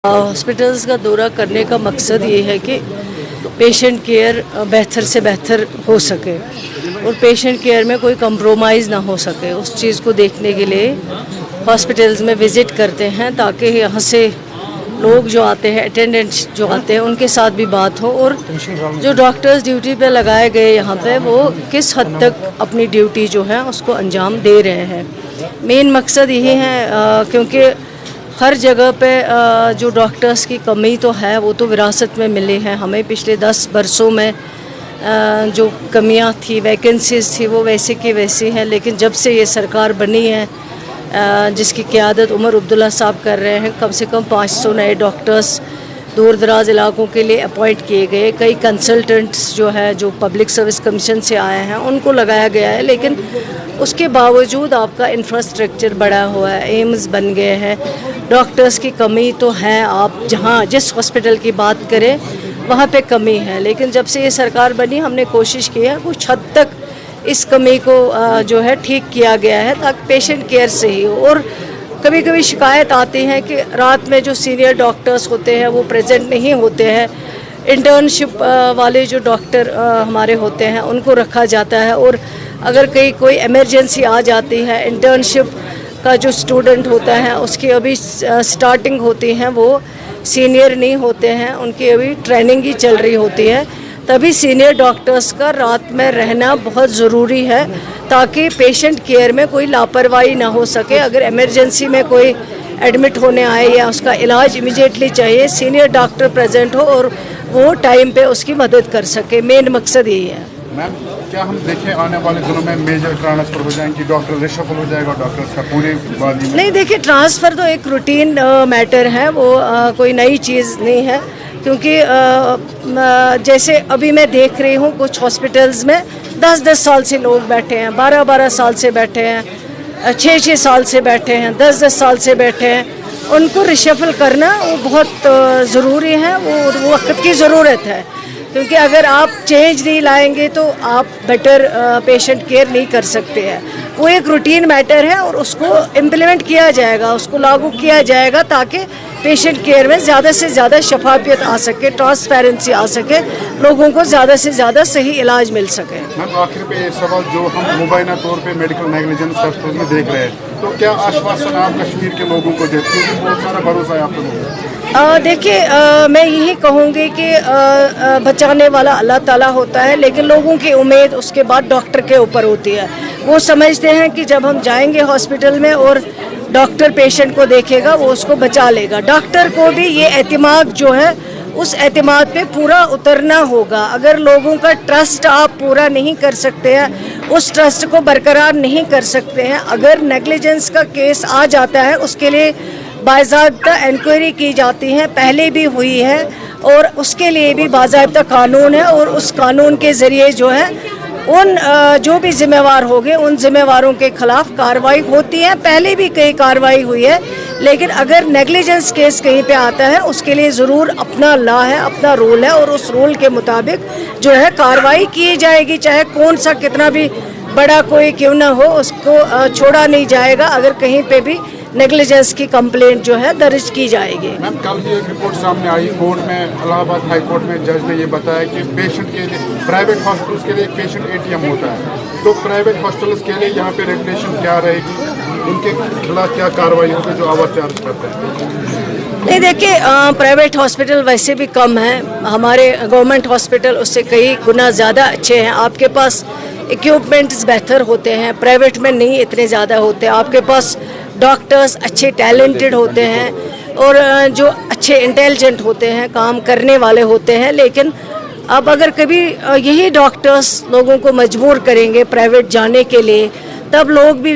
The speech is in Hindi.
हॉस्पिटल्स का दौरा करने का मकसद ये है कि पेशेंट केयर बेहतर से बेहतर हो सके और पेशेंट केयर में कोई कंप्रोमाइज़ ना हो सके, उस चीज़ को देखने के लिए हॉस्पिटल्स में विज़िट करते हैं ताकि यहाँ से लोग जो आते हैं, अटेंडेंट्स जो आते हैं, उनके साथ भी बात हो और जो डॉक्टर्स ड्यूटी पे लगाए गए यहाँ पे वो किस हद तक अपनी ड्यूटी जो है उसको अंजाम दे रहे हैं। मेन मकसद यही है क्योंकि हर जगह पे जो डॉक्टर्स की कमी तो है वो तो विरासत में मिली है हमें। पिछले 10 बरसों में जो कमियां थी, वैकेंसीज थी, वो वैसे की वैसी हैं। लेकिन जब से ये सरकार बनी है जिसकी क़यादत उमर अब्दुल्ला साहब कर रहे हैं, कम से कम 500 नए डॉक्टर्स दूर दराज इलाकों के लिए अपॉइंट किए गए। कई कंसल्टेंट्स जो है जो पब्लिक सर्विस कमीशन से आए हैं उनको लगाया गया है। लेकिन उसके बावजूद आपका इंफ्रास्ट्रक्चर बड़ा हुआ है, एम्स बन गए हैं, डॉक्टर्स की कमी तो है। आप जहाँ जिस हॉस्पिटल की बात करें वहाँ पे कमी है। लेकिन जब से ये सरकार बनी हमने कोशिश की है कुछ हद तक इस कमी को जो है ठीक किया गया है ताकि पेशेंट केयर से ही हो। और कभी कभी शिकायत आती है कि रात में जो सीनियर डॉक्टर्स होते हैं वो प्रेजेंट नहीं होते हैं। इंटर्नशिप वाले जो डॉक्टर हमारे होते हैं उनको रखा जाता है और अगर कहीं कोई इमरजेंसी आ जाती है, इंटर्नशिप का जो स्टूडेंट होता है उसकी अभी स्टार्टिंग होती है, वो सीनियर नहीं होते हैं, उनकी अभी ट्रेनिंग ही चल रही होती है, तभी सीनियर डॉक्टर्स का रात में रहना बहुत ज़रूरी है ताकि पेशेंट केयर में कोई लापरवाही ना हो सके। अगर इमरजेंसी में कोई एडमिट होने आए या उसका इलाज इमीडिएटली चाहिए, सीनियर डॉक्टर प्रेजेंट हो और वो टाइम पे उसकी मदद कर सके। मेन मकसद यही है। मैम, क्या हम देखें आने वाले दिनों में मेजर ट्रांसफ़र हो जाएंगे, डॉक्टर रिशफल हो जाएगा डॉक्टर्स का पूरे वादी में? नहीं, देखिए ट्रांसफ़र तो एक रूटीन मैटर है, वो कोई नई चीज़ नहीं है। क्योंकि जैसे अभी मैं देख रही हूँ कुछ हॉस्पिटल्स में 10-10 साल से लोग बैठे हैं, 12-12 साल से बैठे हैं, 6-6 साल से बैठे हैं, 10-10 साल से बैठे हैं। उनको रिशफल करना वो बहुत ज़रूरी है, वो वक्त की ज़रूरत है। क्योंकि अगर आप चेंज नहीं लाएंगे तो आप बेटर पेशेंट केयर नहीं कर सकते हैं। वो एक रूटीन मैटर है और उसको इम्प्लीमेंट किया जाएगा, उसको लागू किया जाएगा ताकि पेशेंट केयर में ज़्यादा से ज़्यादा शफाफियत आ सके, ट्रांसपेरेंसी आ सके, लोगों को ज़्यादा से ज़्यादा सही इलाज मिल सके। मैम, आखिर पे ये सवाल जो हम मुबैना तौर पे मेडिकल नेग्लिजेंस हॉस्पिटल में देख रहे हैं, तो क्या आश्वासन आप कश्मीर के लोगों को देते हैं? क्योंकि बहुत सारा भरोसा है आप लोगों को। देखिए, मैं यही कहूँगी कि बचाने वाला अल्लाह ताला होता है, लेकिन लोगों की उम्मीद उसके बाद डॉक्टर के ऊपर होती है। वो समझते हैं कि जब हम जाएंगे हॉस्पिटल में और डॉक्टर पेशेंट को देखेगा वो उसको बचा लेगा। डॉक्टर को भी ये एतमाद जो है उस एतमाद पे पूरा उतरना होगा। अगर लोगों का ट्रस्ट आप पूरा नहीं कर सकते हैं, उस ट्रस्ट को बरकरार नहीं कर सकते हैं, अगर नेग्लिजेंस का केस आ जाता है उसके लिए बाज़ाब्ता इंक्वायरी की जाती है, पहले भी हुई है और उसके लिए भी बाज़ाब्ता कानून है और उस कानून के ज़रिए जो है उन जो भी जिम्मेवार होंगे उन जिम्मेवारों के खिलाफ कार्रवाई होती है। पहले भी कई कार्रवाई हुई है, लेकिन अगर नेग्लिजेंस केस कहीं पे आता है उसके लिए ज़रूर अपना लॉ है, अपना रूल है और उस रूल के मुताबिक जो है कार्रवाई की जाएगी। चाहे कौन सा कितना भी बड़ा कोई क्यों ना हो, उसको छोड़ा नहीं जाएगा अगर कहीं पे भी नेग्लिजेंस की कंप्लेंट जो है दर्ज की जाएगी। मैम, कल भी एक रिपोर्ट सामने आई कोर्ट में, इलाहाबाद हाई कोर्ट में जज ने ये बताया कि पेशेंट के लिए प्राइवेट हॉस्पिटल्स के लिए एक पेशेंट एटीएम होता है, तो प्राइवेट हॉस्पिटल्स के लिए यहाँ पे रेगुलेशन क्या रहेगी, उनके खिलाफ क्या कार्रवाई होगी जो ओवर चार्ज करते हैं? नहीं, देखिए प्राइवेट हॉस्पिटल वैसे भी कम है, हमारे गवर्नमेंट हॉस्पिटल उससे कई गुना ज़्यादा अच्छे हैं। आपके पास इक्विपमेंट्स बेहतर होते हैं, प्राइवेट में नहीं इतने ज़्यादा होते। आपके पास डॉक्टर्स अच्छे टैलेंटेड होते हैं और जो अच्छे इंटेलिजेंट होते हैं, काम करने वाले होते हैं। लेकिन अब अगर कभी यही डॉक्टर्स लोगों को मजबूर करेंगे प्राइवेट जाने के लिए, तब लोग भी